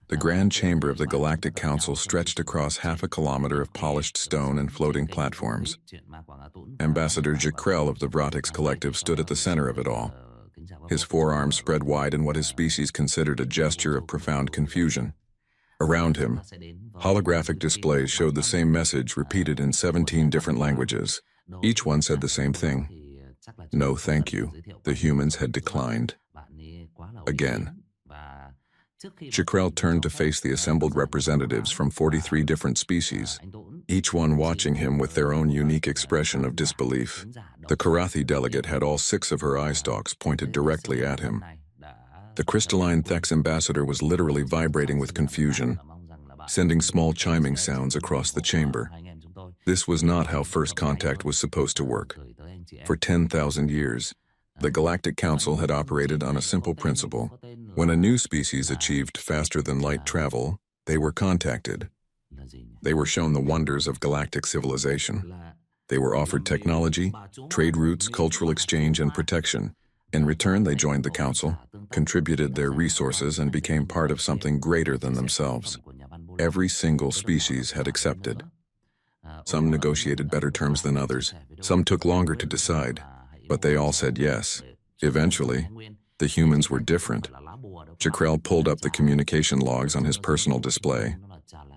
The grand chamber of the Galactic Council stretched across half a kilometer of polished stone and floating platforms. Ambassador Jakrel of the Vrotix Collective stood at the center of it all, his forearms spread wide in what his species considered a gesture of profound confusion. Around him, holographic displays showed the same message repeated in 17 different languages. Each one said the same thing. No, thank you. The humans had declined. Again. Jakrel turned to face the assembled representatives from 43 different species, each one watching him with their own unique expression of disbelief. The Karathi delegate had all 6 of her eye stalks pointed directly at him. The crystalline Thex ambassador was literally vibrating with confusion, sending small chiming sounds across the chamber. This was not how first contact was supposed to work. For 10,000 years, the Galactic Council had operated on a simple principle. When a new species achieved faster-than-light travel, they were contacted. They were shown the wonders of galactic civilization. They were offered technology, trade routes, cultural exchange, and protection. In return, they joined the Council, contributed their resources, and became part of something greater than themselves. Every single species had accepted. Some negotiated better terms than others. Some took longer to decide, but they all said yes. Eventually, the humans were different. Jakrel pulled up the communication logs on his personal display.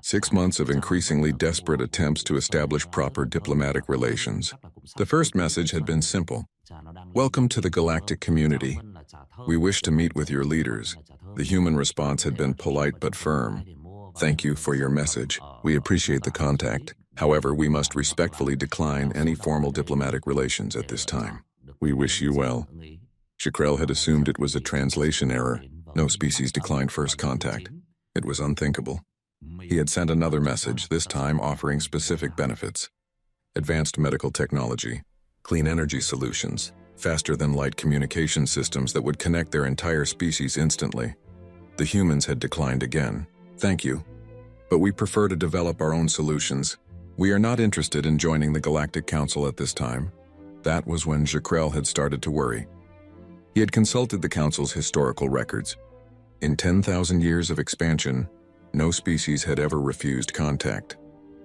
6 months of increasingly desperate attempts to establish proper diplomatic relations. The first message had been simple. Welcome to the galactic community. We wish to meet with your leaders. The human response had been polite but firm. Thank you for your message. We appreciate the contact. However, we must respectfully decline any formal diplomatic relations at this time. We wish you well. Jakrel had assumed it was a translation error. No species declined first contact. It was unthinkable. He had sent another message, this time offering specific benefits. Advanced medical technology, clean energy solutions, faster-than-light communication systems that would connect their entire species instantly. The humans had declined again. Thank you. But we prefer to develop our own solutions. We are not interested in joining the Galactic Council at this time. That was when Jakrel had started to worry. He had consulted the Council's historical records. In 10,000 years of expansion, no species had ever refused contact.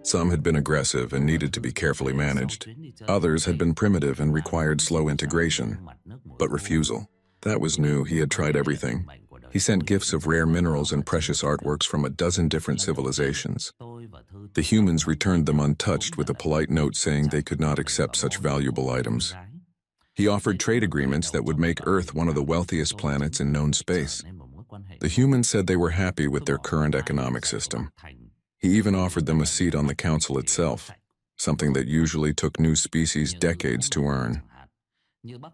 Some had been aggressive and needed to be carefully managed. Others had been primitive and required slow integration. But refusal, that was new. He had tried everything. He sent gifts of rare minerals and precious artworks from a dozen different civilizations. The humans returned them untouched with a polite note saying they could not accept such valuable items. He offered trade agreements that would make Earth one of the wealthiest planets in known space. The humans said they were happy with their current economic system. He even offered them a seat on the Council itself, something that usually took new species decades to earn.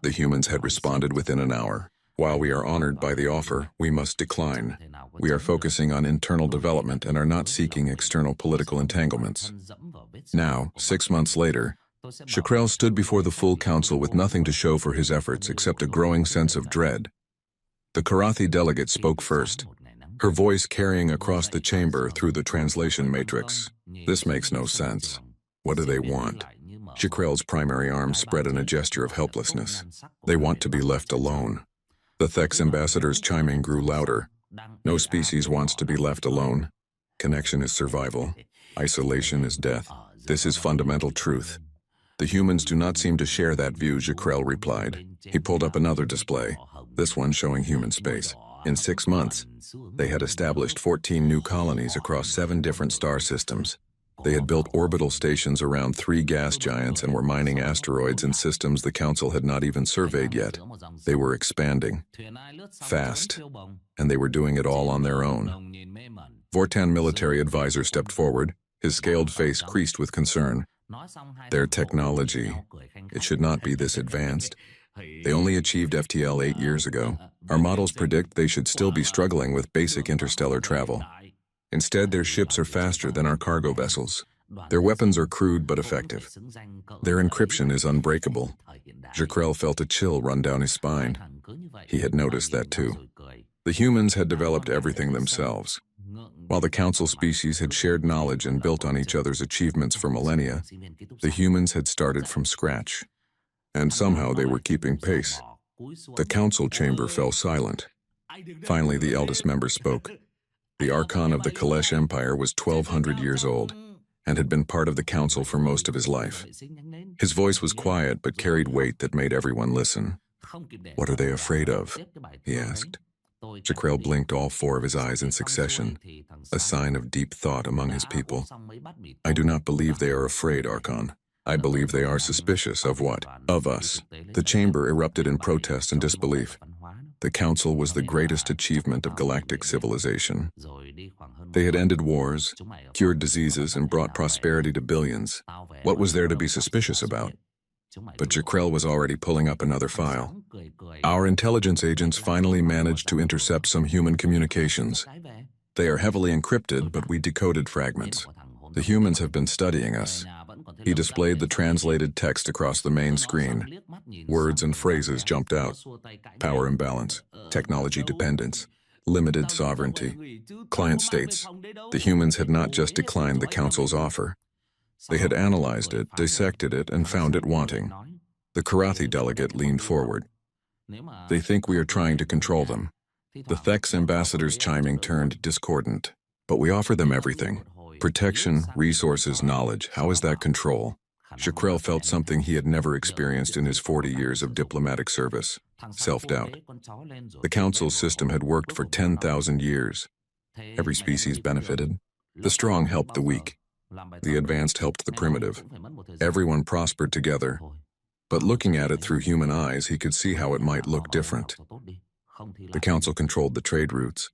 The humans had responded within an hour. While we are honored by the offer, we must decline. We are focusing on internal development and are not seeking external political entanglements. Now, 6 months later, Jakrel stood before the full council with nothing to show for his efforts except a growing sense of dread. The Karathi delegate spoke first, her voice carrying across the chamber through the translation matrix. This makes no sense. What do they want? Jakrel's primary arm spread in a gesture of helplessness. They want to be left alone. The Thex ambassador's chiming grew louder. No species wants to be left alone. Connection is survival. Isolation is death. This is fundamental truth. The humans do not seem to share that view, Jakrel replied. He pulled up another display, this one showing human space. In 6 months, they had established 14 new colonies across 7 different star systems. They had built orbital stations around 3 gas giants and were mining asteroids in systems the Council had not even surveyed yet. They were expanding, fast, and they were doing it all on their own. Vortan military advisor stepped forward, his scaled face creased with concern. Their technology, it should not be this advanced. They only achieved FTL 8 years ago. Our models predict they should still be struggling with basic interstellar travel. Instead, their ships are faster than our cargo vessels. Their weapons are crude but effective. Their encryption is unbreakable. Jakrel felt a chill run down his spine. He had noticed that too. The humans had developed everything themselves. While the Council species had shared knowledge and built on each other's achievements for millennia, the humans had started from scratch. And somehow they were keeping pace. The Council chamber fell silent. Finally, the eldest member spoke. The Archon of the Kalesh Empire was 1,200 years old and had been part of the council for most of his life. His voice was quiet but carried weight that made everyone listen. "What are they afraid of?" he asked. Jakrell blinked all four of his eyes in succession, a sign of deep thought among his people. "I do not believe they are afraid, Archon. I believe they are suspicious of what? Of us." The chamber erupted in protest and disbelief. The council was the greatest achievement of galactic civilization. They had ended wars, cured diseases, and brought prosperity to billions. What was there to be suspicious about? But Jakrell was already pulling up another file. "Our intelligence agents finally managed to intercept some human communications. They are heavily encrypted, but we decoded fragments. The humans have been studying us." He displayed the translated text across the main screen. Words and phrases jumped out. Power imbalance, technology dependence, limited sovereignty. Client states, the humans had not just declined the council's offer. They had analyzed it, dissected it, and found it wanting. The Karathi delegate leaned forward. "They think we are trying to control them." The Thex ambassador's chiming turned discordant. "But we offer them everything. Protection, resources, knowledge. How is that control?" Jakrell felt something he had never experienced in his 40 years of diplomatic service: self-doubt. The council's system had worked for 10,000 years. Every species benefited. The strong helped the weak. The advanced helped the primitive. Everyone prospered together. But looking at it through human eyes, he could see how it might look different. The council controlled the trade routes.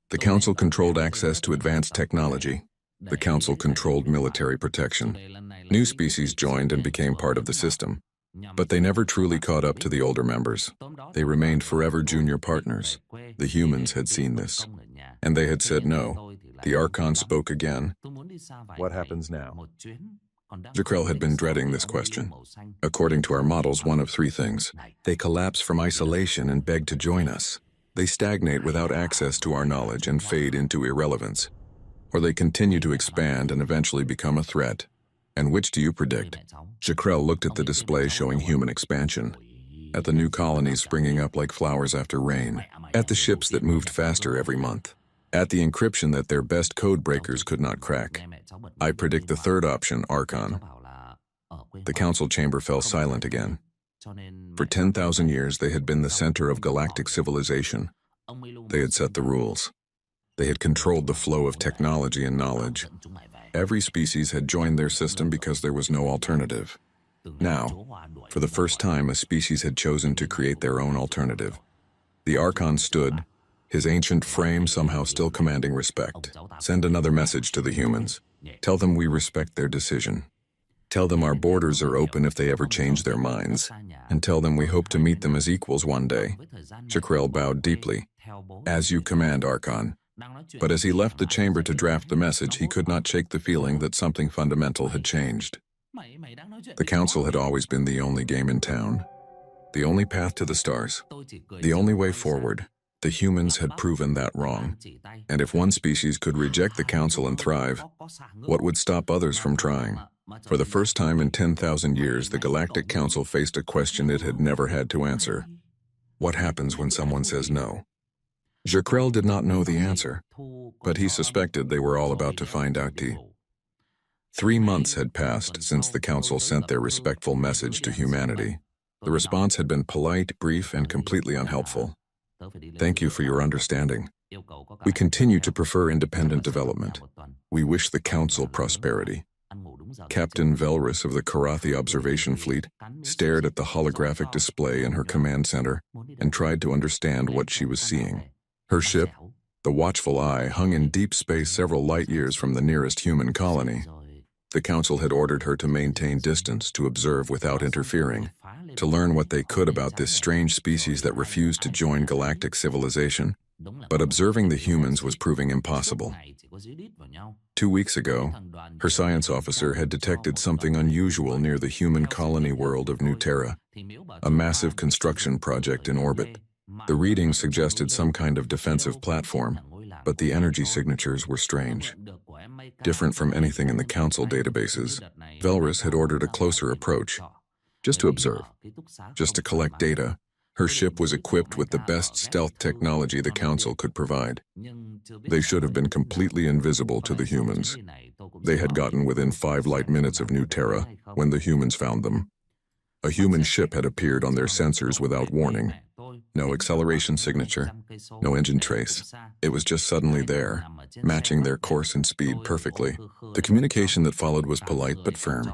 The council controlled access to advanced technology. The council controlled military protection. New species joined and became part of the system. But they never truly caught up to the older members. They remained forever junior partners. The humans had seen this. And they had said no. The Archon spoke again. "What happens now?" Jakrell had been dreading this question. "According to our models, one of three things. They collapse from isolation and beg to join us. They stagnate without access to our knowledge and fade into irrelevance. Or they continue to expand and eventually become a threat. And which do you predict?" Jakrell looked at the display showing human expansion, at the new colonies springing up like flowers after rain, at the ships that moved faster every month, at the encryption that their best code breakers could not crack. "I predict the third option, Archon." The council chamber fell silent again. For 10,000 years, they had been the center of galactic civilization. They had set the rules. They had controlled the flow of technology and knowledge. Every species had joined their system because there was no alternative. Now, for the first time, a species had chosen to create their own alternative. The Archon stood, his ancient frame somehow still commanding respect. "Send another message to the humans. Tell them we respect their decision. Tell them our borders are open if they ever change their minds. And tell them we hope to meet them as equals one day." Jakrell bowed deeply. "As you command, Archon." But as he left the chamber to draft the message, he could not shake the feeling that something fundamental had changed. The council had always been the only game in town, the only path to the stars, the only way forward. The humans had proven that wrong. And if one species could reject the council and thrive, what would stop others from trying? For the first time in 10,000 years, the Galactic Council faced a question it had never had to answer. What happens when someone says no? Jakrell did not know the answer, but he suspected they were all about to find out. 3 months had passed since the council sent their respectful message to humanity. The response had been polite, brief, and completely unhelpful. "Thank you for your understanding. We continue to prefer independent development. We wish the council prosperity." Captain Velrus of the Karathi observation fleet stared at the holographic display in her command center and tried to understand what she was seeing. Her ship, the Watchful Eye, hung in deep space several light years from the nearest human colony. The council had ordered her to maintain distance, to observe without interfering, to learn what they could about this strange species that refused to join galactic civilization. But observing the humans was proving impossible. 2 weeks ago, her science officer had detected something unusual near the human colony world of New Terra, a massive construction project in orbit. The readings suggested some kind of defensive platform, but the energy signatures were strange. Different from anything in the council databases, Velrus had ordered a closer approach, just to observe, just to collect data. Her ship was equipped with the best stealth technology the Council could provide. They should have been completely invisible to the humans. They had gotten within 5 light minutes of New Terra when the humans found them. A human ship had appeared on their sensors without warning. No acceleration signature, no engine trace. It was just suddenly there, matching their course and speed perfectly. The communication that followed was polite but firm.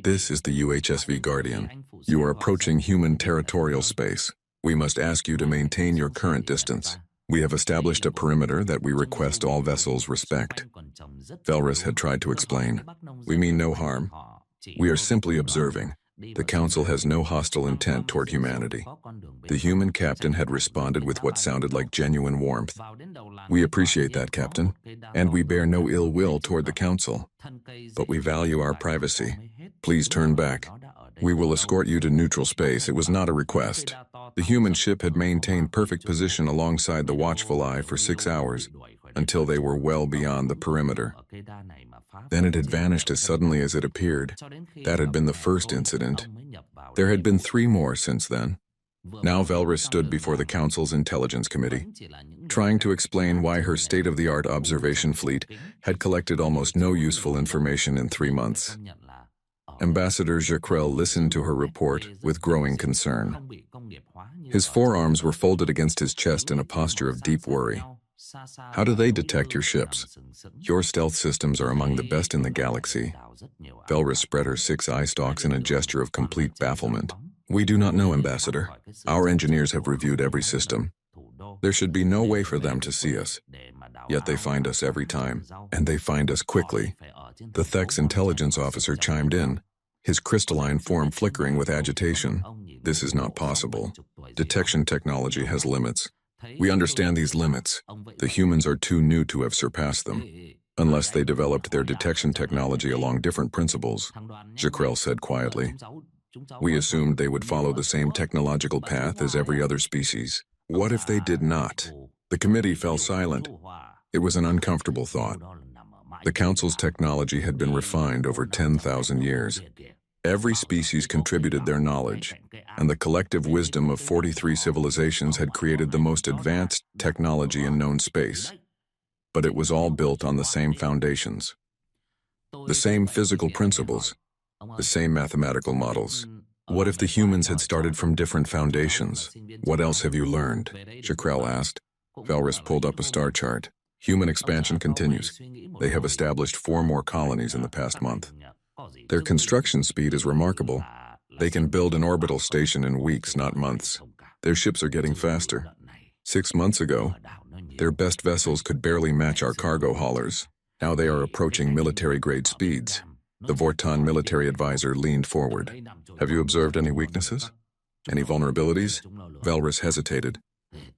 This is the UHSV Guardian. You are approaching human territorial space. We must ask you to maintain your current distance. We have established a perimeter that we request all vessels respect. Velrus had tried to explain. We mean no harm. We are simply observing. The Council has no hostile intent toward humanity. The human captain had responded with what sounded like genuine warmth. We appreciate that, Captain, and we bear no ill will toward the Council. But we value our privacy. Please turn back. We will escort you to neutral space. It was not a request. The human ship had maintained perfect position alongside the watchful eye for 6 hours, until they were well beyond the perimeter. Then it had vanished as suddenly as it appeared. That had been the first incident. There had been 3 more since then. Now Velrus stood before the Council's Intelligence Committee, trying to explain why her state-of-the-art observation fleet had collected almost no useful information in 3 months. Ambassador Jaquel listened to her report with growing concern. His forearms were folded against his chest in a posture of deep worry. How do they detect your ships? Your stealth systems are among the best in the galaxy. Velrus spread her 6 eye stalks in a gesture of complete bafflement. We do not know, Ambassador. Our engineers have reviewed every system. There should be no way for them to see us. Yet they find us every time, and they find us quickly. The Thek's intelligence officer chimed in, his crystalline form flickering with agitation. This is not possible. Detection technology has limits. We understand these limits. The humans are too new to have surpassed them, unless they developed their detection technology along different principles, Jaquel said quietly. We assumed they would follow the same technological path as every other species. What if they did not? The committee fell silent. It was an uncomfortable thought. The Council's technology had been refined over 10,000 years. Every species contributed their knowledge, and the collective wisdom of 43 civilizations had created the most advanced technology in known space. But it was all built on the same foundations, the same physical principles, the same mathematical models. What if the humans had started from different foundations? What else have you learned? Jaquel asked. Velrus pulled up a star chart. Human expansion continues. They have established 4 more colonies in the past month. Their construction speed is remarkable. They can build an orbital station in weeks, not months. Their ships are getting faster. 6 months ago, their best vessels could barely match our cargo haulers. Now they are approaching military-grade speeds. The Vortan military advisor leaned forward. Have you observed any weaknesses? Any vulnerabilities? Velrus hesitated.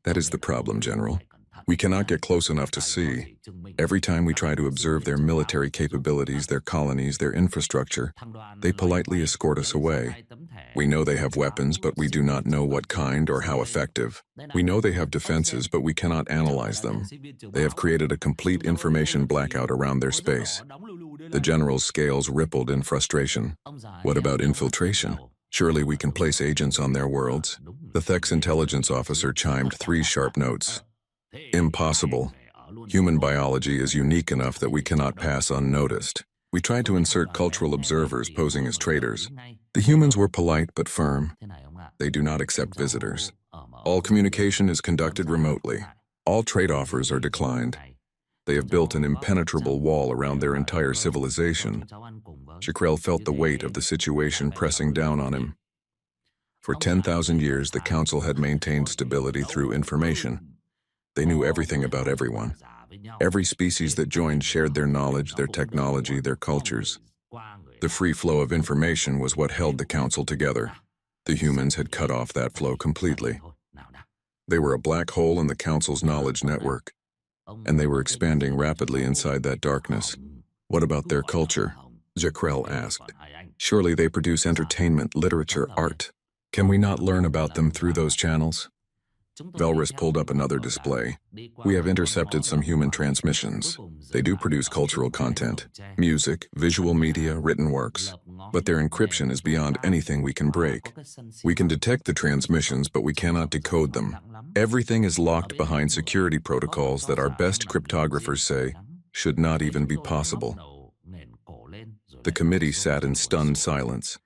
That is the problem, General. We cannot get close enough to see. Every time we try to observe their military capabilities, their colonies, their infrastructure, they politely escort us away. We know they have weapons, but we do not know what kind or how effective. We know they have defenses, but we cannot analyze them. They have created a complete information blackout around their space. The General's scales rippled in frustration. What about infiltration? Surely we can place agents on their worlds. The Thek's intelligence officer chimed 3 sharp notes. Impossible. Human biology is unique enough that we cannot pass unnoticed. We tried to insert cultural observers posing as traitors. The humans were polite but firm. They do not accept visitors. All communication is conducted remotely. All trade offers are declined. They have built an impenetrable wall around their entire civilization. Jaquel felt the weight of the situation pressing down on him. For 10,000 years, the Council had maintained stability through information. They knew everything about everyone. Every species that joined shared their knowledge, their technology, their cultures. The free flow of information was what held the Council together. The humans had cut off that flow completely. They were a black hole in the Council's knowledge network, and they were expanding rapidly inside that darkness. What about their culture? Jaquel asked. Surely they produce entertainment, literature, art. Can we not learn about them through those channels? Velrus pulled up another display. We have intercepted some human transmissions. They do produce cultural content, music, visual media, written works. but their encryption is beyond anything we can break. We can detect the transmissions, but we cannot decode them. Everything is locked behind security protocols that our best cryptographers say should not even be possible. The committee sat in stunned silence.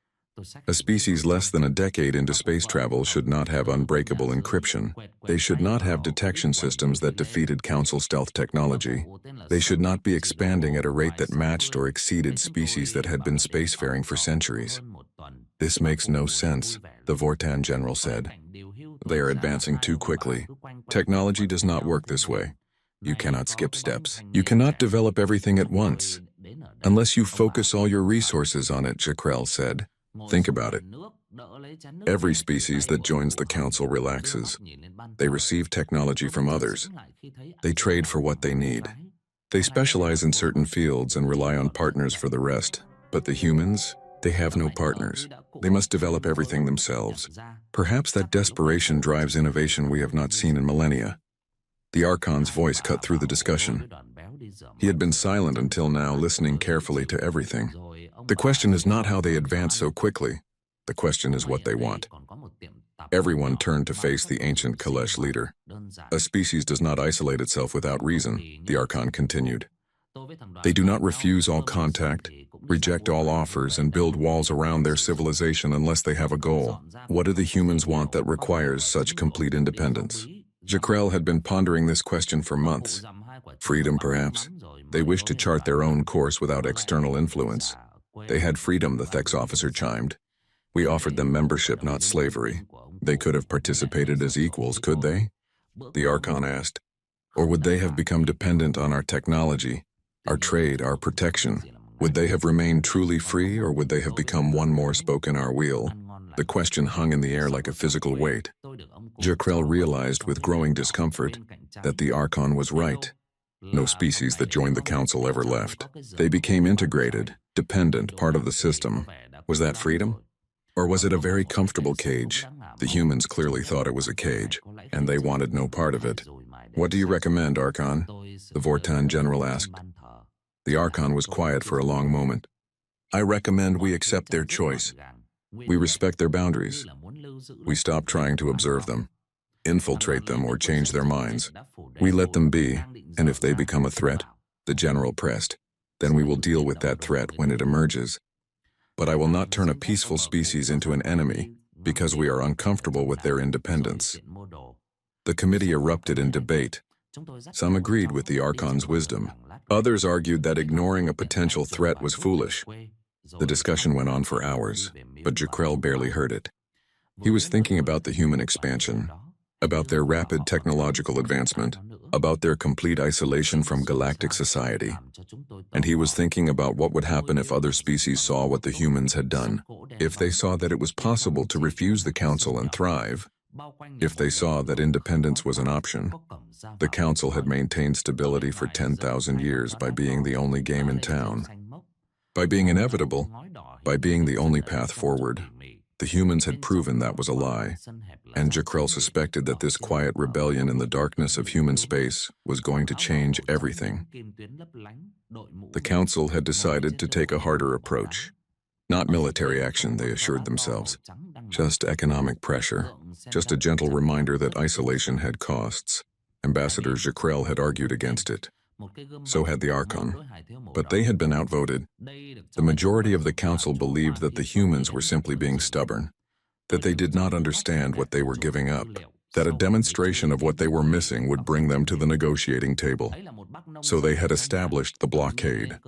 A species less than a decade into space travel should not have unbreakable encryption. They should not have detection systems that defeated Council stealth technology. They should not be expanding at a rate that matched or exceeded species that had been spacefaring for centuries. This makes no sense, the Vortan general said. They are advancing too quickly. Technology does not work this way. You cannot skip steps. You cannot develop everything at once. Unless you focus all your resources on it, Jakrell said. Think about it. Every species that joins the Council relaxes. They receive technology from others. They trade for what they need. They specialize in certain fields and rely on partners for the rest. But the humans, they have no partners. They must develop everything themselves. Perhaps that desperation drives innovation we have not seen in millennia. The Archon's voice cut through the discussion. He had been silent until now, listening carefully to everything. The question is not how they advance so quickly. The question is what they want. Everyone turned to face the ancient Kalesh leader. A species does not isolate itself without reason, the Archon continued. They do not refuse all contact, reject all offers, and build walls around their civilization unless they have a goal. What do the humans want that requires such complete independence? Jakrell had been pondering this question for months. Freedom, perhaps. They wished to chart their own course without external influence. They had freedom, the Thex officer chimed. We offered them membership, not slavery. They could have participated as equals, could they? The Archon asked. Or would they have become dependent on our technology, our trade, our protection? Would they have remained truly free, or would they have become one more spoke in our wheel? The question hung in the air like a physical weight. Jakrell realized with growing discomfort that the Archon was right. No species that joined the Council ever left. They became integrated, dependent, part of the system. Was that freedom? Or was it a very comfortable cage? The humans clearly thought it was a cage, and they wanted no part of it. What do you recommend, Archon? The Vortan general asked. The Archon was quiet for a long moment. I recommend we accept their choice. We respect their boundaries. We stop trying to observe them, infiltrate them, or change their minds. We let them be, and if they become a threat, the general pressed, then we will deal with that threat when it emerges. But I will not turn a peaceful species into an enemy because we are uncomfortable with their independence. The committee erupted in debate. Some agreed with the Archon's wisdom. Others argued that ignoring a potential threat was foolish. The discussion went on for hours, but Jakrell barely heard it. He was thinking about the human expansion, about their rapid technological advancement, about their complete isolation from galactic society. And he was thinking about what would happen if other species saw what the humans had done, if they saw that it was possible to refuse the Council and thrive, if they saw that independence was an option. The Council had maintained stability for 10,000 years by being the only game in town, by being inevitable, by being the only path forward. The humans had proven that was a lie, and Jakrell suspected that this quiet rebellion in the darkness of human space was going to change everything. The Council had decided to take a harder approach. Not military action, they assured themselves. Just economic pressure. Just a gentle reminder that isolation had costs. Ambassador Jakrell had argued against it. So had the Archon. But they had been outvoted. The majority of the Council believed that the humans were simply being stubborn, that they did not understand what they were giving up, that a demonstration of what they were missing would bring them to the negotiating table. So they had established the blockade.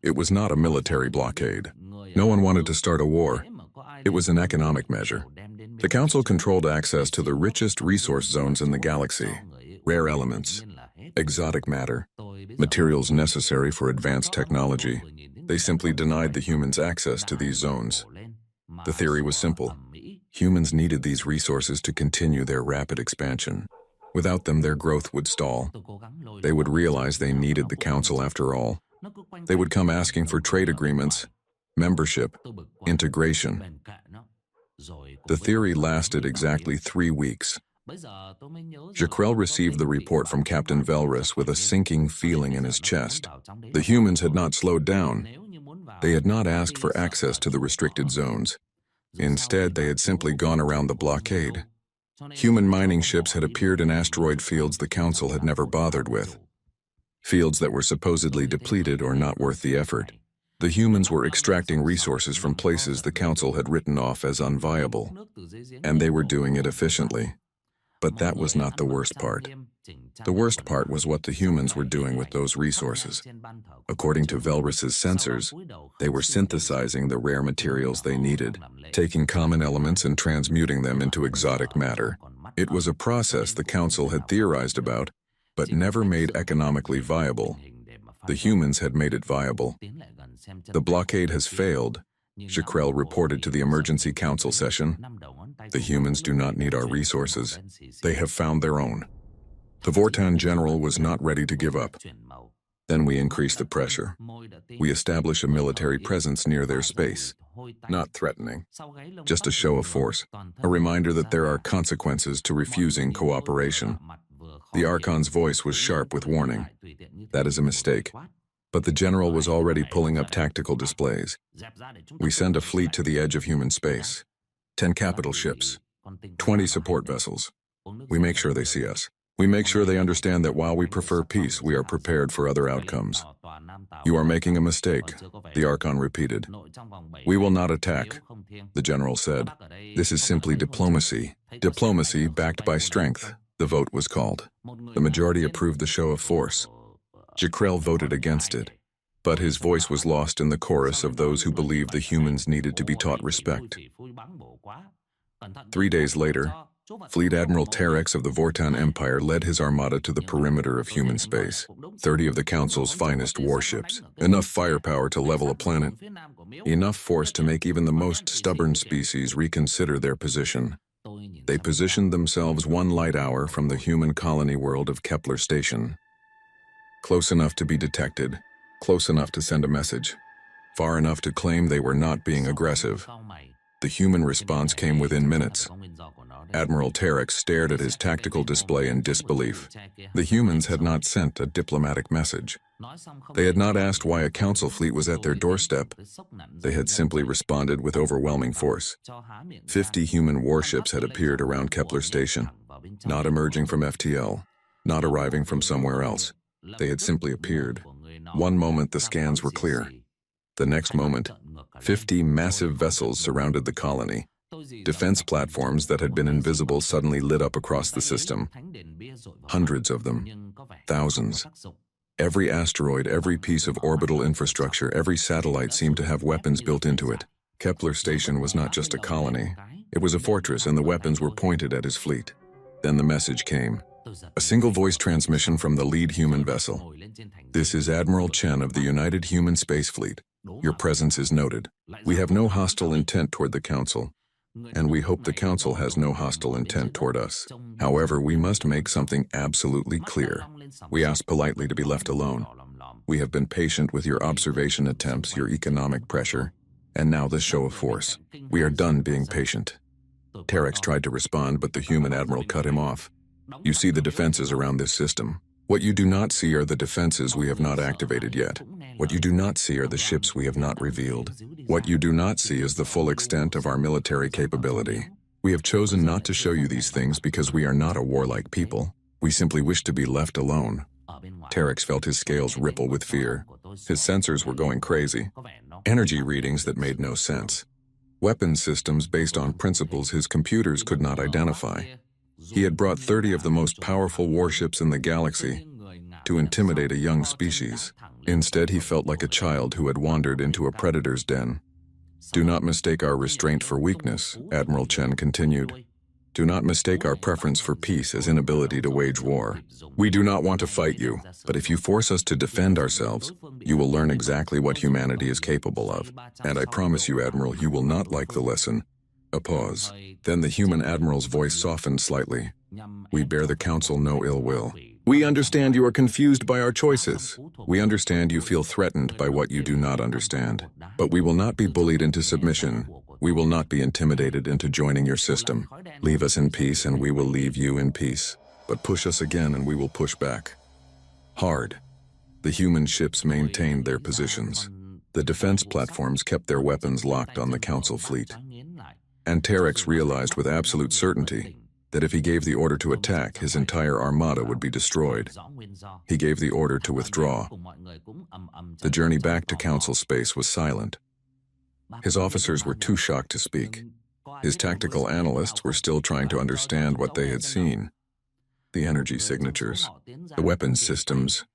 It was not a military blockade. No one wanted to start a war. It was an economic measure. The Council controlled access to the richest resource zones in the galaxy, rare elements, exotic matter, materials necessary for advanced technology. They simply denied the humans access to these zones. The theory was simple. Humans needed these resources to continue their rapid expansion. Without them, their growth would stall. They would realize they needed the Council after all. They would come asking for trade agreements, membership, integration. The theory lasted exactly 3 weeks. Jakrell received the report from Captain Velrus with a sinking feeling in his chest. The humans had not slowed down. They had not asked for access to the restricted zones. Instead, they had simply gone around the blockade. Human mining ships had appeared in asteroid fields the Council had never bothered with. Fields that were supposedly depleted or not worth the effort. The humans were extracting resources from places the Council had written off as unviable, and they were doing it efficiently. But that was not the worst part. The worst part was what the humans were doing with those resources. According to Velrus's sensors, they were synthesizing the rare materials they needed, taking common elements and transmuting them into exotic matter. It was a process the Council had theorized about, but never made economically viable. The humans had made it viable. The blockade has failed, Jakrell reported to the emergency council session. The humans do not need our resources. They have found their own. The Vortan general was not ready to give up. Then we increase the pressure. We establish a military presence near their space. Not threatening, just a show of force, a reminder that there are consequences to refusing cooperation. The Archon's voice was sharp with warning. That is a mistake. But the general was already pulling up tactical displays. We send a fleet to the edge of human space. 10 capital ships, 20 support vessels. We make sure they see us. We make sure they understand that while we prefer peace, we are prepared for other outcomes. You are making a mistake, the Archon repeated. We will not attack, the general said. This is simply diplomacy. Diplomacy backed by strength, the vote was called. The majority approved the show of force. Jakrell voted against it, but his voice was lost in the chorus of those who believed the humans needed to be taught respect. 3 days later, Fleet Admiral Terex of the Vortan Empire led his armada to the perimeter of human space. 30 of the Council's finest warships, enough firepower to level a planet, enough force to make even the most stubborn species reconsider their position. They positioned themselves 1 light hour from the human colony world of Kepler Station. Close enough to be detected, close enough to send a message, far enough to claim they were not being aggressive. The human response came within minutes. Admiral Terex stared at his tactical display in disbelief. The humans had not sent a diplomatic message. They had not asked why a council fleet was at their doorstep. They had simply responded with overwhelming force. 50 human warships had appeared around Kepler Station, not emerging from FTL, not arriving from somewhere else. They had simply appeared. One moment the scans were clear. The next moment, 50 massive vessels surrounded the colony. Defense platforms that had been invisible suddenly lit up across the system. Hundreds of them. Thousands. Every asteroid, every piece of orbital infrastructure, every satellite seemed to have weapons built into it. Kepler Station was not just a colony. It was a fortress, and the weapons were pointed at his fleet. Then the message came. A single voice transmission from the lead human vessel. This is Admiral Chen of the United Human Space Fleet. Your presence is noted. We have no hostile intent toward the Council, and we hope the Council has no hostile intent toward us. However, we must make something absolutely clear. We ask politely to be left alone. We have been patient with your observation attempts, your economic pressure, and now this show of force. We are done being patient. Terex tried to respond, but the human admiral cut him off. You see the defenses around this system. What you do not see are the defenses we have not activated yet. What you do not see are the ships we have not revealed. What you do not see is the full extent of our military capability. We have chosen not to show you these things because we are not a warlike people. We simply wish to be left alone. Terex felt his scales ripple with fear. His sensors were going crazy. Energy readings that made no sense. Weapon systems based on principles his computers could not identify. He had brought 30 of the most powerful warships in the galaxy to intimidate a young species. Instead, he felt like a child who had wandered into a predator's den. Do not mistake our restraint for weakness, Admiral Chen continued. Do not mistake our preference for peace as inability to wage war. We do not want to fight you, but if you force us to defend ourselves, you will learn exactly what humanity is capable of. And I promise you, Admiral, you will not like the lesson. A pause. Then the human admiral's voice softened slightly. We bear the Council no ill will. We understand you are confused by our choices. We understand you feel threatened by what you do not understand. But we will not be bullied into submission. We will not be intimidated into joining your system. Leave us in peace and we will leave you in peace. But push us again and we will push back. Hard. The human ships maintained their positions. The defense platforms kept their weapons locked on the Council fleet. And Terex realized with absolute certainty that if he gave the order to attack, his entire armada would be destroyed. He gave the order to withdraw. The journey back to Council space was silent. His officers were too shocked to speak. His tactical analysts were still trying to understand what they had seen. The energy signatures, the weapons systems,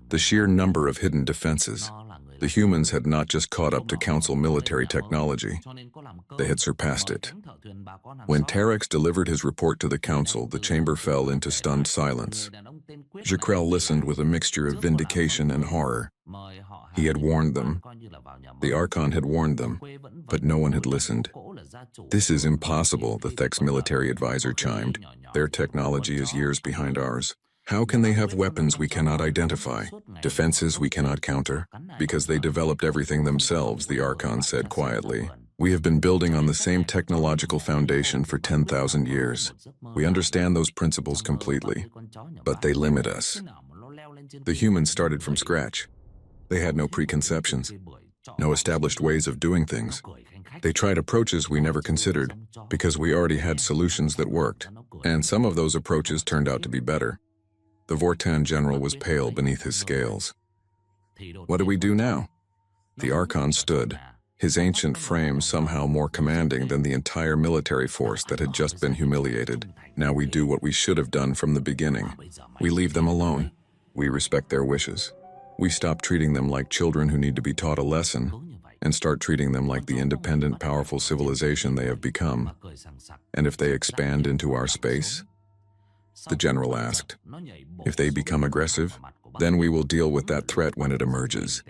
the sheer number of hidden defenses. The humans had not just caught up to Council military technology, they had surpassed it. When Terex delivered his report to the Council, the chamber fell into stunned silence. Jaquel listened with a mixture of vindication and horror. He had warned them. The Archon had warned them, but no one had listened. "This is impossible," the Thek's military advisor chimed. "Their technology is years behind ours. How can they have weapons we cannot identify, defenses we cannot counter? Because they developed everything themselves," the Archon said quietly. "We have been building on the same technological foundation for 10,000 years. We understand those principles completely, but they limit us." The humans started from scratch. They had no preconceptions, no established ways of doing things. They tried approaches we never considered because we already had solutions that worked, and some of those approaches turned out to be better. The Vortan general was pale beneath his scales. "What do we do now?" The Archon stood, his ancient frame somehow more commanding than the entire military force that had just been humiliated. "Now we do what we should have done from the beginning. We leave them alone. We respect their wishes. We stop treating them like children who need to be taught a lesson and start treating them like the independent, powerful civilization they have become. And if they expand into our space?" The general asked. "If they become aggressive, then we will deal with that threat when it emerges.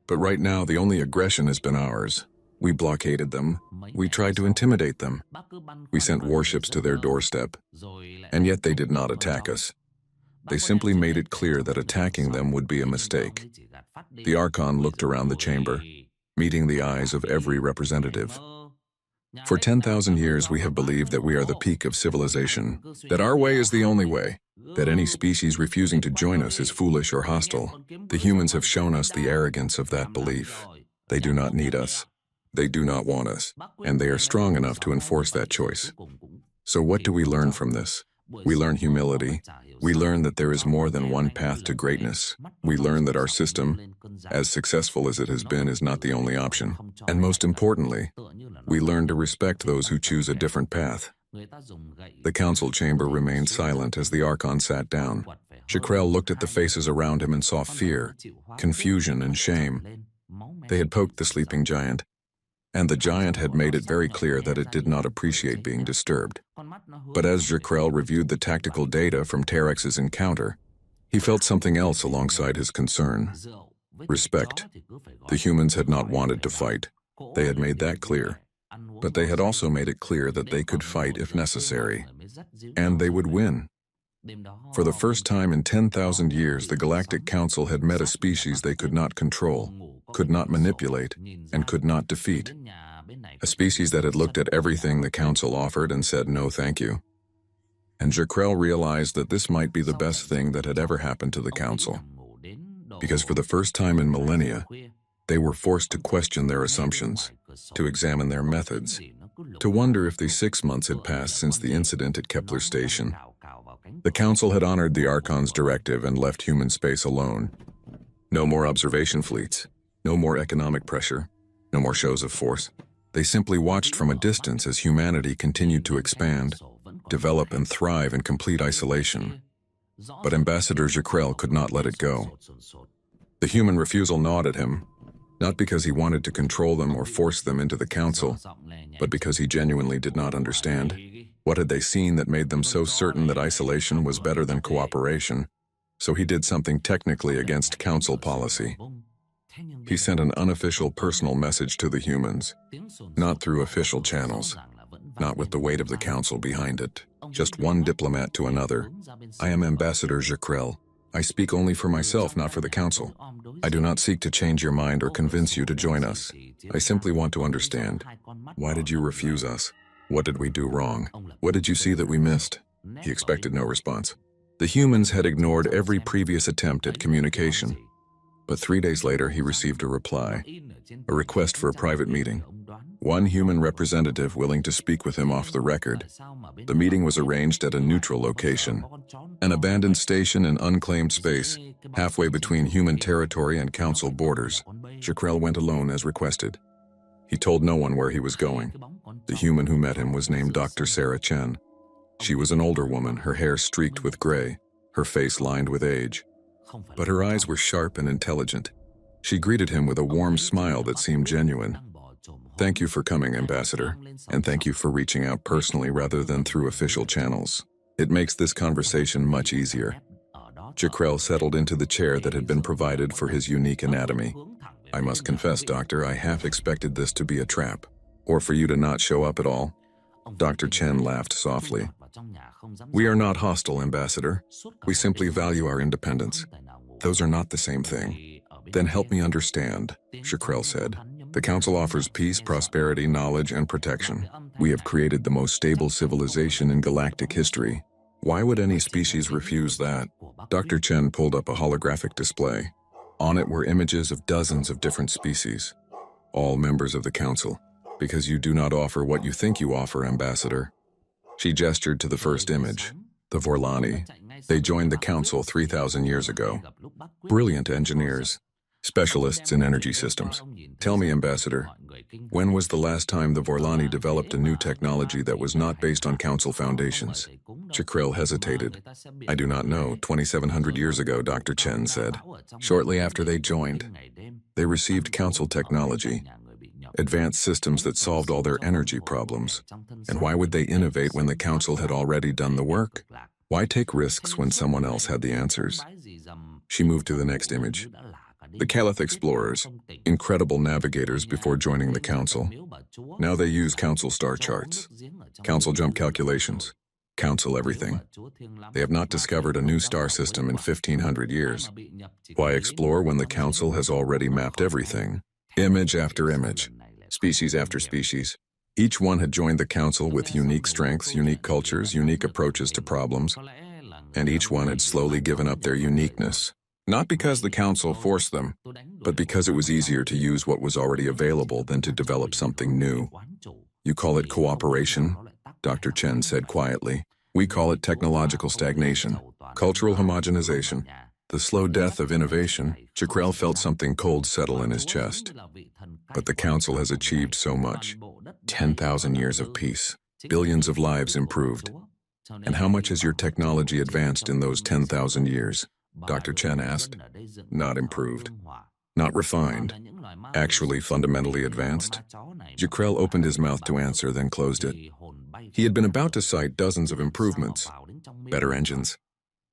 But right now, the only aggression has been ours. We blockaded them. We tried to intimidate them. We sent warships to their doorstep. And yet they did not attack us. They simply made it clear that attacking them would be a mistake." The Archon looked around the chamber, meeting the eyes of every representative. "For 10,000 years we have believed that we are the peak of civilization, that our way is the only way, that any species refusing to join us is foolish or hostile. The humans have shown us the arrogance of that belief. They do not need us. They do not want us, and they are strong enough to enforce that choice. So what do we learn from this? We learn humility. We learn that there is more than one path to greatness. We learn that our system, as successful as it has been, is not the only option. And most importantly, we learn to respect those who choose a different path." The Council chamber remained silent as the Archon sat down. Jaquel looked at the faces around him and saw fear, confusion, and shame. They had poked the sleeping giant, and the giant had made it very clear that it did not appreciate being disturbed. But as Jaquel reviewed the tactical data from Terex's encounter, he felt something else alongside his concern. Respect. The humans had not wanted to fight. They had made that clear. But they had also made it clear that they could fight if necessary. And they would win. For the first time in 10,000 years, the Galactic Council had met a species they could not control, could not manipulate, and could not defeat. A species that had looked at everything the Council offered and said no thank you. And Jaquel realized that this might be the best thing that had ever happened to the Council. Because for the first time in millennia, they were forced to question their assumptions, to examine their methods, to wonder if the 6 months had passed since the incident at Kepler Station. The Council had honored the Archon's directive and left human space alone. No more observation fleets, no more economic pressure, no more shows of force. They simply watched from a distance as humanity continued to expand, develop, and thrive in complete isolation. But Ambassador Jaquel could not let it go. The human refusal gnawed at him, not because he wanted to control them or force them into the Council, but because he genuinely did not understand. What had they seen that made them so certain that isolation was better than cooperation? So he did something technically against Council policy. He sent an unofficial personal message to the humans, not through official channels, not with the weight of the Council behind it, just one diplomat to another. "I am Ambassador Jaquel. I speak only for myself, not for the Council. I do not seek to change your mind or convince you to join us. I simply want to understand. Why did you refuse us? What did we do wrong? What did you see that we missed?" He expected no response. The humans had ignored every previous attempt at communication. But 3 days later, he received a reply, a request for a private meeting. One human representative willing to speak with him off the record. The meeting was arranged at a neutral location, an abandoned station in unclaimed space, halfway between human territory and council borders. Jakrell went alone as requested. He told no one where he was going. The human who met him was named Dr. Sarah Chen. She was an older woman, her hair streaked with gray, her face lined with age. But her eyes were sharp and intelligent. She greeted him with a warm smile that seemed genuine. "Thank you for coming, Ambassador, and thank you for reaching out personally rather than through official channels. It makes this conversation much easier." Jakrell settled into the chair that had been provided for his unique anatomy. "I must confess, Doctor, I half expected this to be a trap, or for you to not show up at all." Dr. Chen laughed softly. "We are not hostile, Ambassador. We simply value our independence. Those are not the same thing." "Then help me understand," Jakrell said. "The Council offers peace, prosperity, knowledge, and protection. We have created the most stable civilization in galactic history. Why would any species refuse that?" Dr. Chen pulled up a holographic display. On it were images of dozens of different species, all members of the Council. "Because you do not offer what you think you offer, Ambassador." She gestured to the first image, the Vorlani. They joined the Council 3,000 years ago. Brilliant engineers, specialists in energy systems. "Tell me, Ambassador, when was the last time the Vorlani developed a new technology that was not based on Council foundations?" Jakrell hesitated. "I do not know. 2,700 years ago," Dr. Chen said. "Shortly after they joined, they received Council technology, advanced systems that solved all their energy problems. And why would they innovate when the Council had already done the work? Why take risks when someone else had the answers?" She moved to the next image. The Galactic explorers, incredible navigators before joining the Council. Now they use Council star charts, Council jump calculations, Council everything. They have not discovered a new star system in 1,500 years. Why explore when the Council has already mapped everything? Image after image, species after species. Each one had joined the Council with unique strengths, unique cultures, unique approaches to problems, and each one had slowly given up their uniqueness. Not because the Council forced them, but because it was easier to use what was already available than to develop something new. "You call it cooperation?" Dr. Chen said quietly. "We call it technological stagnation, cultural homogenization, the slow death of innovation." Jakrell felt something cold settle in his chest. "But the Council has achieved so much. 10,000 years of peace, billions of lives improved. And how much has your technology advanced in those 10,000 years?" Dr. Chen asked. "Not improved, not refined, actually fundamentally advanced." Jakrell opened his mouth to answer, then closed it. He had been about to cite dozens of improvements, better engines,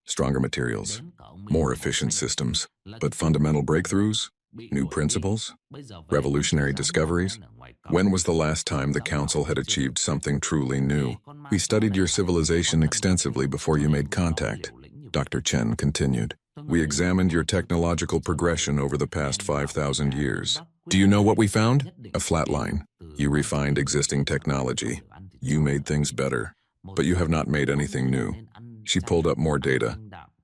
stronger materials, more efficient systems, but fundamental breakthroughs, new principles, revolutionary discoveries. When was the last time the Council had achieved something truly new? "We studied your civilization extensively before you made contact," Dr. Chen continued. "We examined your technological progression over the past 5,000 years. Do you know what we found? A flat line. You refined existing technology. You made things better. But you have not made anything new." She pulled up more data.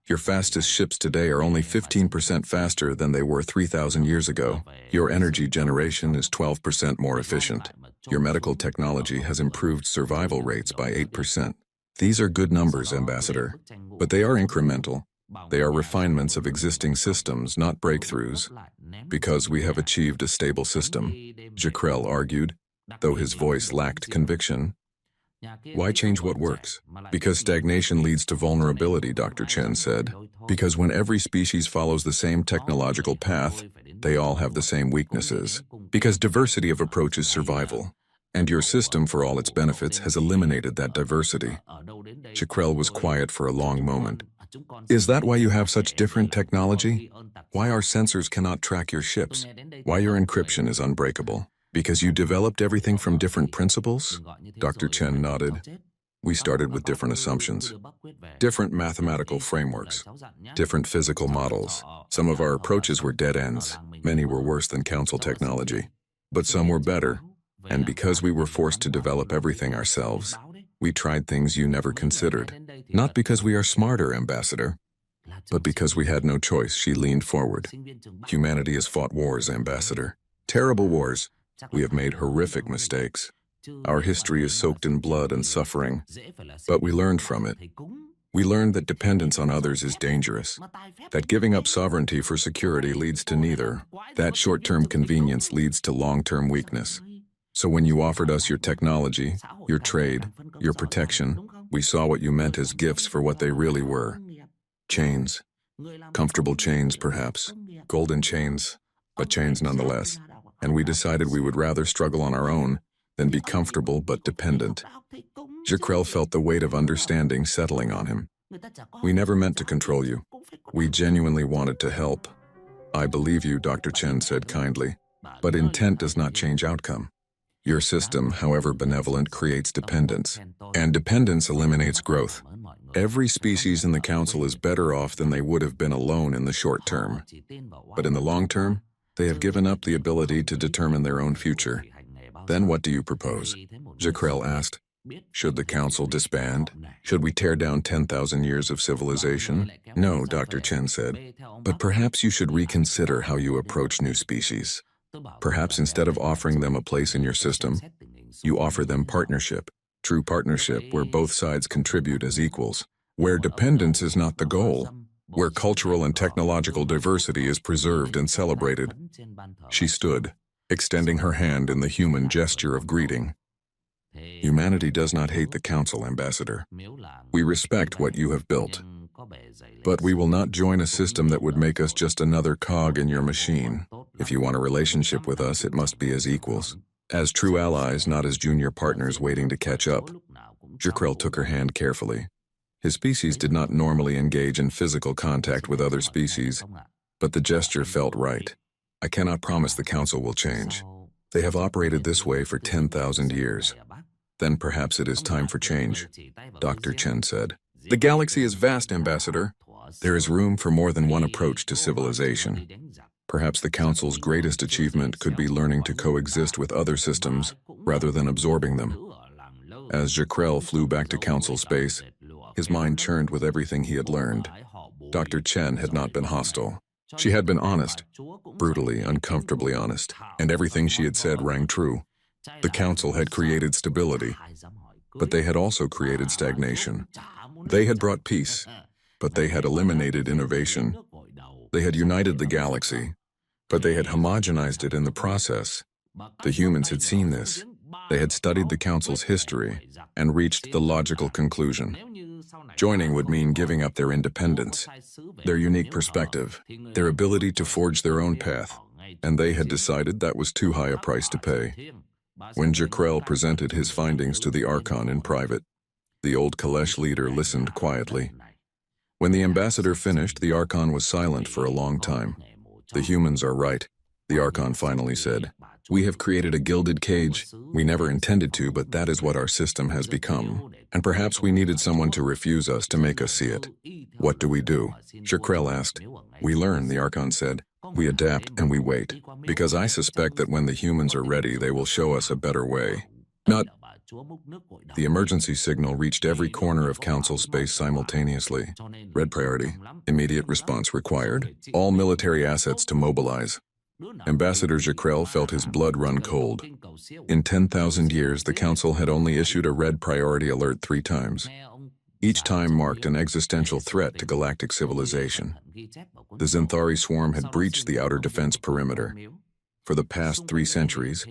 "Your fastest ships today are only 15% faster than they were 3,000 years ago. Your energy generation is 12% more efficient. Your medical technology has improved survival rates by 8%. These are good numbers, Ambassador, but they are incremental. They are refinements of existing systems, not breakthroughs. Because we have achieved a stable system," Jakrell argued, though his voice lacked conviction. "Why change what works?" "Because stagnation leads to vulnerability," Dr. Chen said. "Because when every species follows the same technological path, they all have the same weaknesses. Because diversity of approach is survival. And your system, for all its benefits, has eliminated that diversity." Jakrell was quiet for a long moment. "Is that why you have such different technology? Why our sensors cannot track your ships? Why your encryption is unbreakable? Because you developed everything from different principles?" Dr. Chen nodded. "We started with different assumptions, different mathematical frameworks, different physical models. Some of our approaches were dead ends. Many were worse than Council technology. But some were better. And because we were forced to develop everything ourselves, we tried things you never considered. Not because we are smarter, Ambassador, But because we had no choice, she leaned forward. Humanity has fought wars, Ambassador. Terrible wars. We have made horrific mistakes. Our history is soaked in blood and suffering, but we learned from it. We learned that dependence on others is dangerous, that giving up sovereignty for security leads to neither, that short-term convenience leads to long-term weakness. So when you offered us your technology, your trade, your protection, we saw what you meant as gifts for what they really were. Chains. Comfortable chains, perhaps. Golden chains, but chains nonetheless. And we decided we would rather struggle on our own than be comfortable but dependent. Jakrell felt the weight of understanding settling on him. We never meant to control you. We genuinely wanted to help. I believe you, Dr. Chen said kindly, but intent does not change outcome. Your system, however benevolent, creates dependence, and dependence eliminates growth. Every species in the Council is better off than they would have been alone in the short term. But in the long term, they have given up the ability to determine their own future. Then what do you propose? Jakrell asked. Should the Council disband? Should we tear down 10,000 years of civilization? No, Dr. Chen said. But perhaps you should reconsider how you approach new species. Perhaps instead of offering them a place in your system, you offer them partnership. True partnership where both sides contribute as equals. Where dependence is not the goal. Where cultural and technological diversity is preserved and celebrated. She stood, extending her hand in the human gesture of greeting. Humanity does not hate the Council, Ambassador. We respect what you have built. But we will not join a system that would make us just another cog in your machine. If you want a relationship with us, it must be as equals. As true allies, not as junior partners waiting to catch up. Jakrell took her hand carefully. His species did not normally engage in physical contact with other species, but the gesture felt right. I cannot promise the Council will change. They have operated this way for 10,000 years. Then perhaps it is time for change, Dr. Chen said. The galaxy is vast, Ambassador. There is room for more than one approach to civilization. Perhaps the Council's greatest achievement could be learning to coexist with other systems rather than absorbing them. As Jakrell flew back to Council space, his mind churned with everything he had learned. Dr. Chen had not been hostile. She had been honest, brutally, uncomfortably honest, and everything she had said rang true. The Council had created stability, but they had also created stagnation. They had brought peace, but they had eliminated innovation. They had united the galaxy, but they had homogenized it in the process. The humans had seen this. They had studied the Council's history and reached the logical conclusion. Joining would mean giving up their independence, their unique perspective, their ability to forge their own path, and they had decided that was too high a price to pay. When Jakrell presented his findings to the Archon in private, the old Kalesh leader listened quietly. When the ambassador finished, the Archon was silent for a long time. The humans are right, the Archon finally said. We have created a gilded cage. We never intended to, but that is what our system has become. And perhaps we needed someone to refuse us to make us see it. What do? Jakrell asked. We learn, the Archon said. We adapt and we wait, because I suspect that when the humans are ready, they will show us a better way. Not. The emergency signal reached every corner of Council space simultaneously. Red priority. Immediate response required. All military assets to mobilize. Ambassador Jakrell felt his blood run cold. In 10,000 years, the Council had only issued a red priority alert 3 times. Each time marked an existential threat to galactic civilization. The Zenthari swarm had breached the outer defense perimeter. For the past 3 centuries,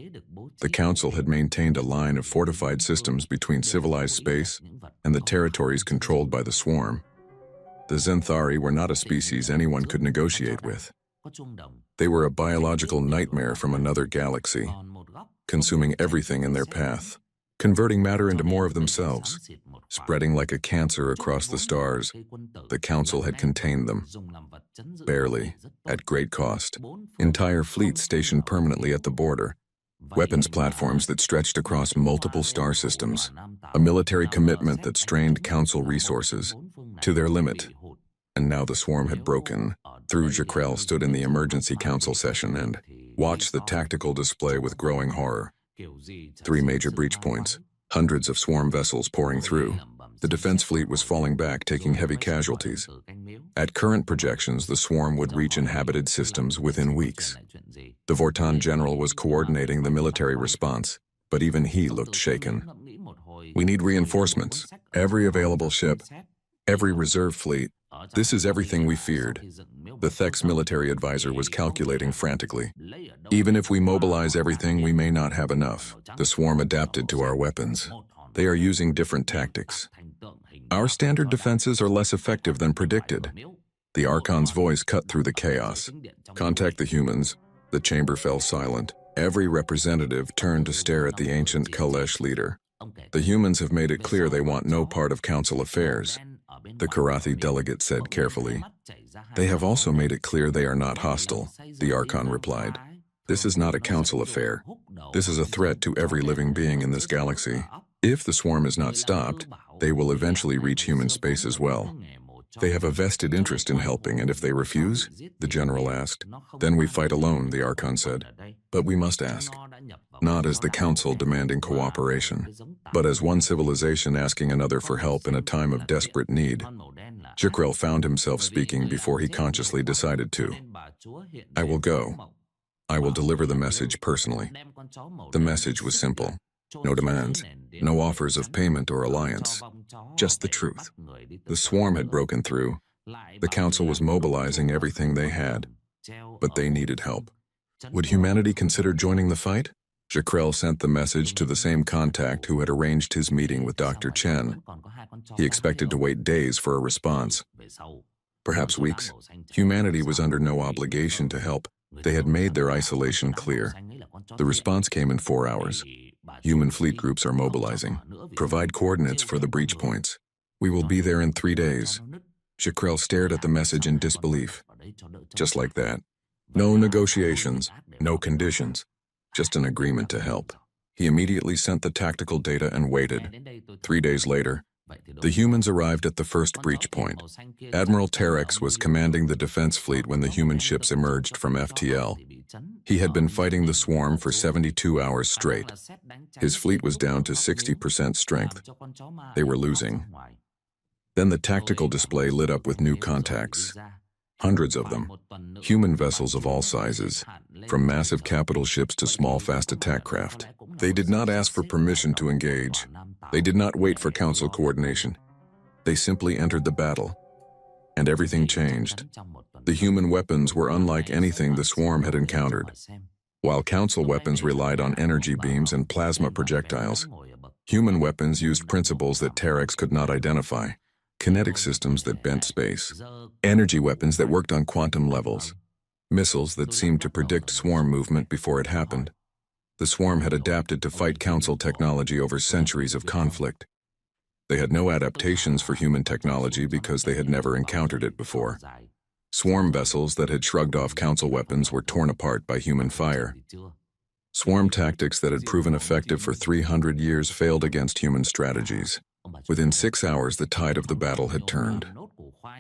the Council had maintained a line of fortified systems between civilized space and the territories controlled by the swarm. The Zenthari were not a species anyone could negotiate with. They were a biological nightmare from another galaxy, consuming everything in their path, converting matter into more of themselves, spreading like a cancer across the stars. The Council had contained them. Barely, at great cost. Entire fleets stationed permanently at the border. Weapons platforms that stretched across multiple star systems. A military commitment that strained Council resources to their limit. And now the swarm had broken. Through Jakrell stood in the emergency Council session and watched the tactical display with growing horror. 3 major breach points. Hundreds of swarm vessels pouring through. The defense fleet was falling back, taking heavy casualties. At current projections, the swarm would reach inhabited systems within weeks. The Vortan general was coordinating the military response, but even he looked shaken. We need reinforcements. Every available ship, every reserve fleet. This is everything we feared. The Thek's military advisor was calculating frantically. Even if we mobilize everything, we may not have enough. The swarm adapted to our weapons. They are using different tactics. Our standard defenses are less effective than predicted. The Archon's voice cut through the chaos. Contact the humans. The chamber fell silent. Every representative turned to stare at the ancient Kalesh leader. The humans have made it clear they want no part of council affairs. The Karathi delegate said carefully. They have also made it clear they are not hostile, the Archon replied. This is not a council affair. This is a threat to every living being in this galaxy. If the swarm is not stopped, they will eventually reach human space as well. They have a vested interest in helping, and if they refuse, the general asked, then we fight alone, the Archon said. But we must ask. Not as the council demanding cooperation, but as one civilization asking another for help in a time of desperate need. Jikrel found himself speaking before he consciously decided to. I will go. I will deliver the message personally. The message was simple. No demands, no offers of payment or alliance. Just the truth. The swarm had broken through. The council was mobilizing everything they had, but they needed help. Would humanity consider joining the fight? Jikrel sent the message to the same contact who had arranged his meeting with Dr. Chen. He expected to wait days for a response. Perhaps weeks. Humanity was under no obligation to help. They had made their isolation clear. The response came in 4 hours. Human fleet groups are mobilizing. Provide coordinates for the breach points. We will be there in 3 days. Jikrel stared at the message in disbelief. Just like that. No negotiations, no conditions. Just an agreement to help. He immediately sent the tactical data and waited. 3 days later, the humans arrived at the first breach point. Admiral Terex was commanding the defense fleet when the human ships emerged from FTL. He had been fighting the swarm for 72 hours straight. His fleet was down to 60% strength. They were losing. Then the tactical display lit up with new contacts. Hundreds of them. Human vessels of all sizes, from massive capital ships to small fast attack craft. They did not ask for permission to engage. They did not wait for council coordination. They simply entered the battle. And everything changed. The human weapons were unlike anything the swarm had encountered. While council weapons relied on energy beams and plasma projectiles, human weapons used principles that Terex could not identify. Kinetic systems that bent space, energy weapons that worked on quantum levels, missiles that seemed to predict swarm movement before it happened. The swarm had adapted to fight council technology over centuries of conflict. They had no adaptations for human technology because they had never encountered it before. Swarm vessels that had shrugged off council weapons were torn apart by human fire. Swarm tactics that had proven effective for 300 years failed against human strategies. Within 6 hours, the tide of the battle had turned.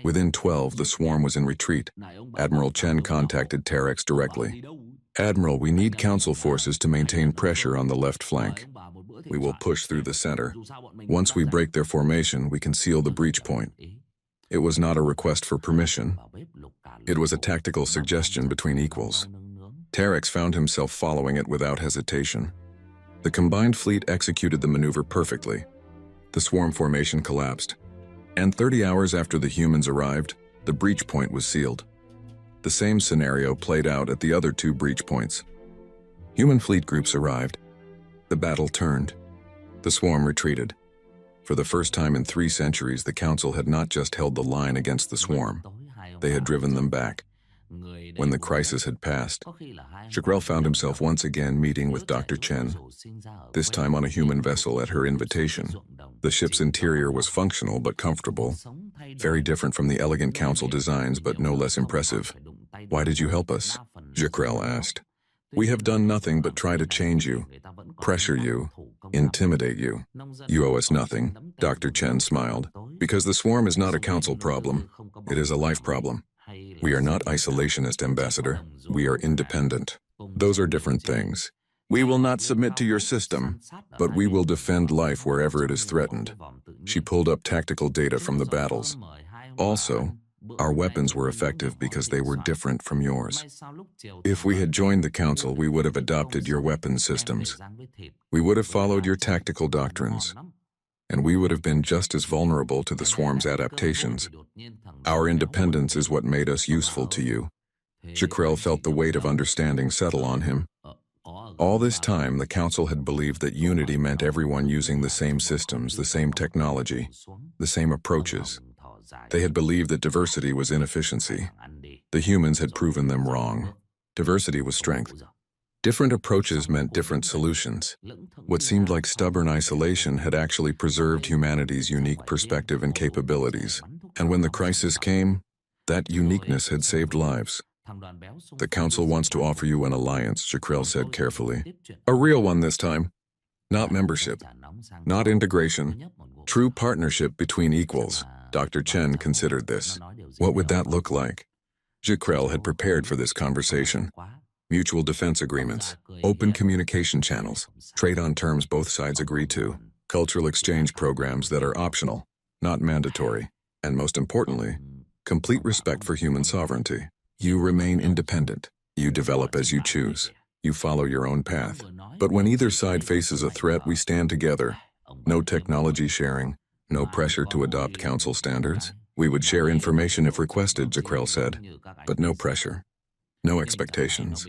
Within 12, the swarm was in retreat. Admiral Chen contacted Terex directly. Admiral, we need council forces to maintain pressure on the left flank. We will push through the center. Once we break their formation, we can seal the breach point. It was not a request for permission. It was a tactical suggestion between equals. Terex found himself following it without hesitation. The combined fleet executed the maneuver perfectly. The swarm formation collapsed, and 30 hours after the humans arrived, the breach point was sealed. The same scenario played out at the other 2 breach points. Human fleet groups arrived. The battle turned. The swarm retreated. For the first time in 3 centuries, the council had not just held the line against the swarm. They had driven them back. When the crisis had passed, Jikrel found himself once again meeting with Dr. Chen, this time on a human vessel at her invitation. The ship's interior was functional but comfortable, very different from the elegant council designs but no less impressive. Why did you help us? Jikrel asked. We have done nothing but try to change you, pressure you, intimidate you. You owe us nothing, Dr. Chen smiled. Because the swarm is not a council problem, it is a life problem. We are not isolationist, Ambassador. We are independent. Those are different things. We will not submit to your system, but we will defend life wherever it is threatened. She pulled up tactical data from the battles. Also, our weapons were effective because they were different from yours. If we had joined the Council, we would have adopted your weapons systems. We would have followed your tactical doctrines, and we would have been just as vulnerable to the swarm's adaptations. Our independence is what made us useful to you. Jaquel felt the weight of understanding settle on him. All this time, the Council had believed that unity meant everyone using the same systems, the same technology, the same approaches. They had believed that diversity was inefficiency. The humans had proven them wrong. Diversity was strength. Different approaches meant different solutions. What seemed like stubborn isolation had actually preserved humanity's unique perspective and capabilities. And when the crisis came, that uniqueness had saved lives. The Council wants to offer you an alliance, Jaquel said carefully. A real one this time. Not membership. Not integration. True partnership between equals. Dr. Chen considered this. What would that look like? Jaquel had prepared for this conversation. Mutual defense agreements, open communication channels, trade on terms both sides agree to, cultural exchange programs that are optional, not mandatory, and most importantly, complete respect for human sovereignty. You remain independent. You develop as you choose. You follow your own path. But when either side faces a threat, we stand together. No technology sharing, no pressure to adopt Council standards. We would share information if requested, Jaquel said, but no pressure. No expectations.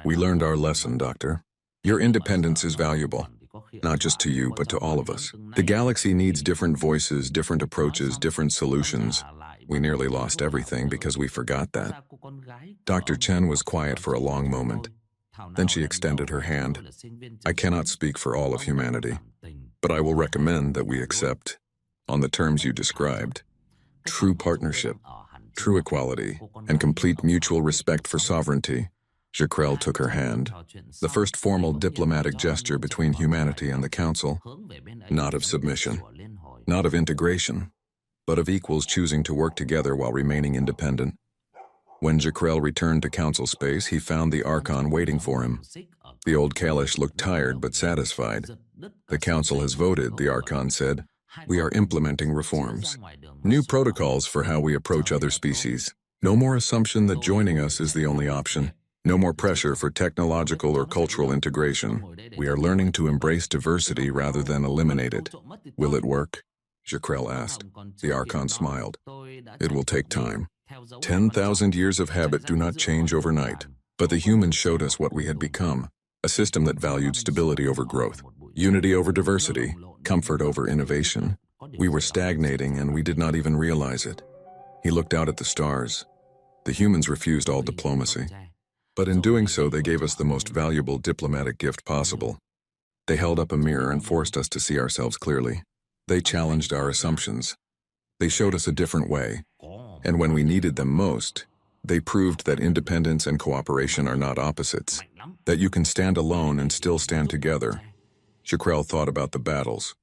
We learned our lesson, Doctor. Your independence is valuable, not just to you, but to all of us. The galaxy needs different voices, different approaches, different solutions. We nearly lost everything because we forgot that. Dr. Chen was quiet for a long moment. Then she extended her hand. I cannot speak for all of humanity, but I will recommend that we accept, on the terms you described, true partnership, true equality, and complete mutual respect for sovereignty. Jaquel took her hand, the first formal diplomatic gesture between humanity and the Council, not of submission, not of integration, but of equals choosing to work together while remaining independent. When Jaquel returned to Council space, he found the Archon waiting for him. The old Kalish looked tired but satisfied. The Council has voted, the Archon said. We are implementing reforms. New protocols for how we approach other species. No more assumption that joining us is the only option. No more pressure for technological or cultural integration. We are learning to embrace diversity rather than eliminate it. Will it work? Jaquel asked. The Archon smiled. It will take time. 10,000 years of habit do not change overnight. But the humans showed us what we had become. A system that valued stability over growth, unity over diversity, comfort over innovation. We were stagnating and we did not even realize it. He looked out at the stars. The humans refused all diplomacy. But in doing so, they gave us the most valuable diplomatic gift possible. They held up a mirror and forced us to see ourselves clearly. They challenged our assumptions. They showed us a different way. And when we needed them most, they proved that independence and cooperation are not opposites, that you can stand alone and still stand together. Jaquel thought about the battles,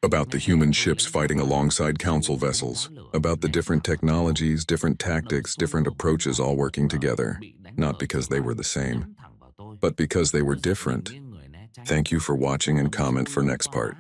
about the human ships fighting alongside Council vessels, about the different technologies, different tactics, different approaches all working together, not because they were the same, but because they were different. Thank you for watching and comment for next part.